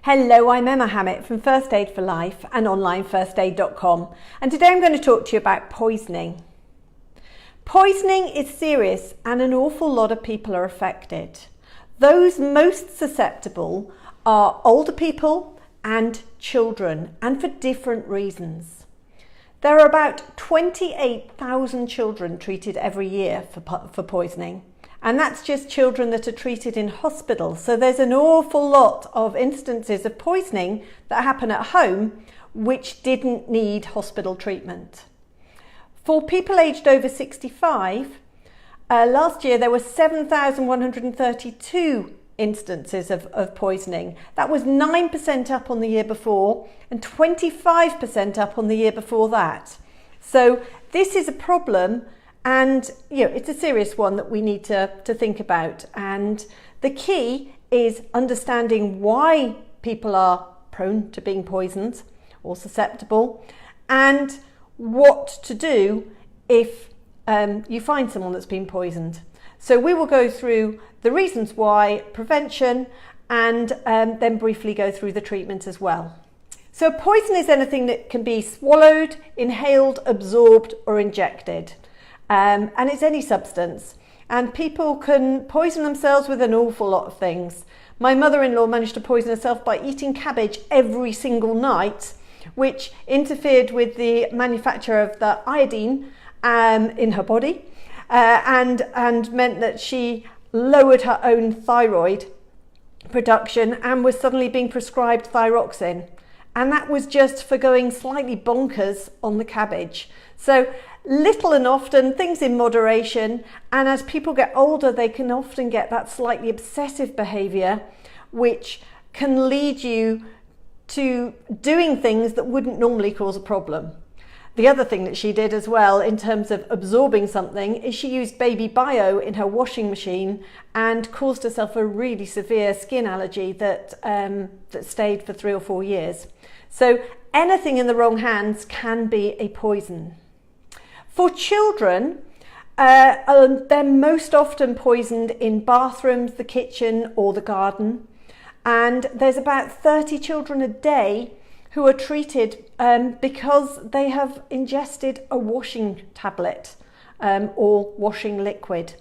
Hello, I'm Emma Hammett from First Aid for Life and onlinefirstaid.com, and today I'm going to talk to you about poisoning. Poisoning is serious and an awful lot of people are affected. Those most susceptible are older people and children, and for different reasons. There are about 28,000 children treated every year for poisoning. And that's just children that are treated in hospital. So there's an awful lot of instances of poisoning that happen at home which didn't need hospital treatment. For people aged over 65, last year there were 7,132 instances of poisoning. That was 9% up on the year before and 25% up on the year before that. So this is a problem. And it's a serious one that we need to think about. And the key is understanding why people are prone to being poisoned or susceptible, and what to do if you find someone that's been poisoned. So we will go through the reasons why, prevention, and then briefly go through the treatment as well. So poison is anything that can be swallowed, inhaled, absorbed, or injected. And it's any substance, and people can poison themselves with an awful lot of things. My mother-in-law managed to poison herself by eating cabbage every single night, which interfered with the manufacture of the iodine in her body, and meant that she lowered her own thyroid production and was suddenly being prescribed thyroxine. And that was just for going slightly bonkers on the cabbage. So little and often, things in moderation, and as people get older they can often get that slightly obsessive behaviour which can lead you to doing things that wouldn't normally cause a problem. The other thing that she did as well in terms of absorbing something is she used baby bio in her washing machine and caused herself a really severe skin allergy that stayed for 3 or 4 years. So anything in the wrong hands can be a poison. For children, they're most often poisoned in bathrooms, the kitchen or the garden. And there's about 30 children a day who are treated because they have ingested a washing tablet or washing liquid.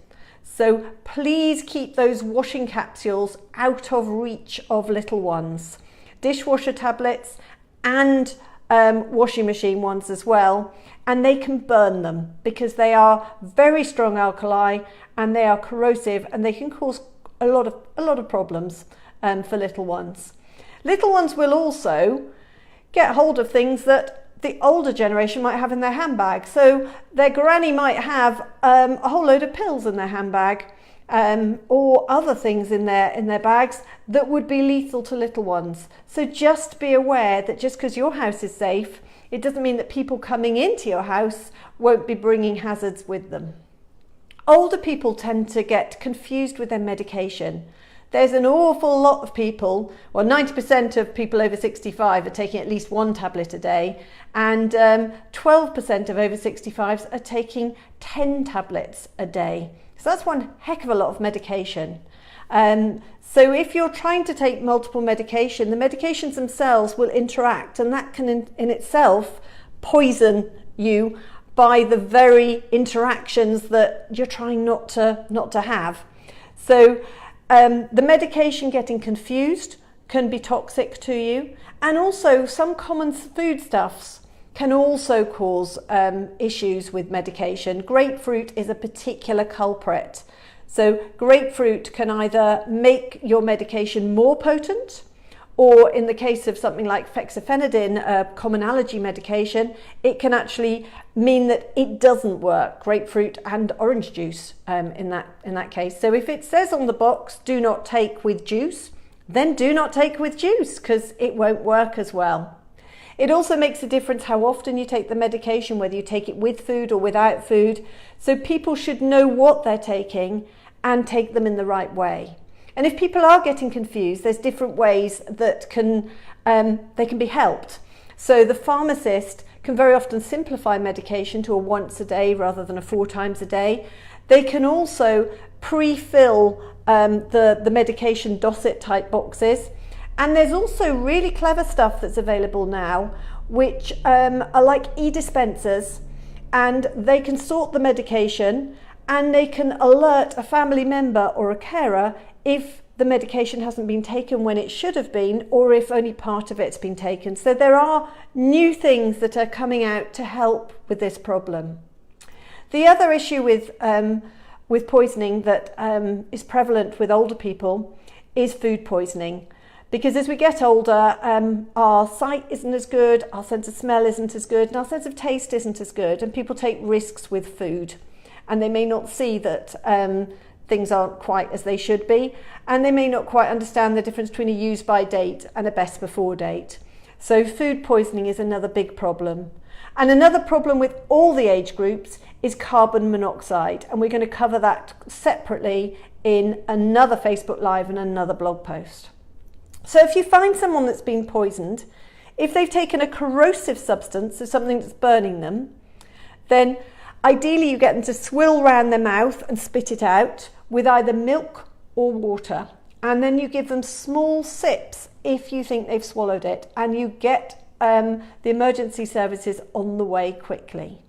So please keep those washing capsules out of reach of little ones. Dishwasher tablets and washing machine ones as well. And they can burn them because they are very strong alkali and they are corrosive, and they can cause a lot of problems for little ones. Little ones will also get hold of things that the older generation might have in their handbag. So their granny might have a whole load of pills in their handbag or other things in their bags that would be lethal to little ones. So just be aware that just because your house is safe, it doesn't mean that people coming into your house won't be bringing hazards with them. Older people tend to get confused with their medication. There's an awful lot of people, well 90% of people over 65 are taking at least 1 tablet a day, and 12% of over 65s are taking 10 tablets a day. So that's one heck of a lot of medication. So if you're trying to take multiple medication, the medications themselves will interact, and that can in itself poison you by the very interactions that you're trying not to have. So the medication getting confused can be toxic to you, and also some common foodstuffs can also cause issues with medication. Grapefruit is a particular culprit. So grapefruit can either make your medication more potent, or in the case of something like fexofenadine, a common allergy medication, it can actually mean that it doesn't work. Grapefruit and orange juice in that case. So if it says on the box, do not take with juice, then do not take with juice because it won't work as well. It also makes a difference how often you take the medication, whether you take it with food or without food. So people should know what they're taking and take them in the right way. And if people are getting confused, there's different ways that they can be helped. So the pharmacist can very often simplify medication to a once a day rather than a 4 times a day. They can also pre-fill the medication dossette type boxes, And there's also really clever stuff that's available now, which are like e-dispensers, and they can sort the medication and they can alert a family member or a carer if the medication hasn't been taken when it should have been, or if only part of it's been taken. So there are new things that are coming out to help with this problem. The other issue with poisoning that is prevalent with older people is food poisoning. Because as we get older, our sight isn't as good, our sense of smell isn't as good, and our sense of taste isn't as good, and people take risks with food. And they may not see that things aren't quite as they should be, and they may not quite understand the difference between a use-by date and a best-before date. So food poisoning is another big problem. And another problem with all the age groups is carbon monoxide, and we're going to cover that separately in another Facebook Live and another blog post. So if you find someone that's been poisoned, if they've taken a corrosive substance, so something that's burning them, then ideally you get them to swill round their mouth and spit it out with either milk or water. And then you give them small sips if you think they've swallowed it, and you get the emergency services on the way quickly.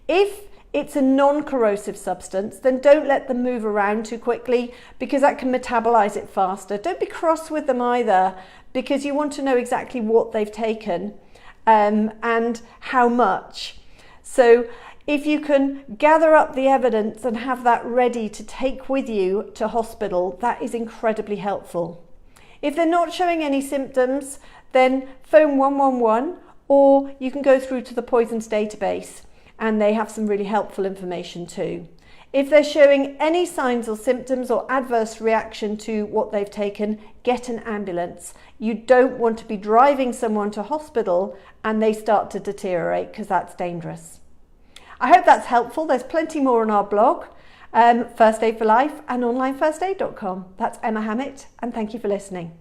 If it's a non-corrosive substance, then don't let them move around too quickly, because that can metabolize it faster. Don't be cross with them either, because you want to know exactly what they've taken and how much. So if you can gather up the evidence and have that ready to take with you to hospital, that is incredibly helpful. If they're not showing any symptoms, then phone 111, or you can go through to the poisons database, and they have some really helpful information too. If they're showing any signs or symptoms or adverse reaction to what they've taken, get an ambulance. You don't want to be driving someone to hospital and they start to deteriorate, because that's dangerous. I hope that's helpful. There's plenty more on our blog, First Aid for Life, and onlinefirstaid.com. That's Emma Hammett, and thank you for listening.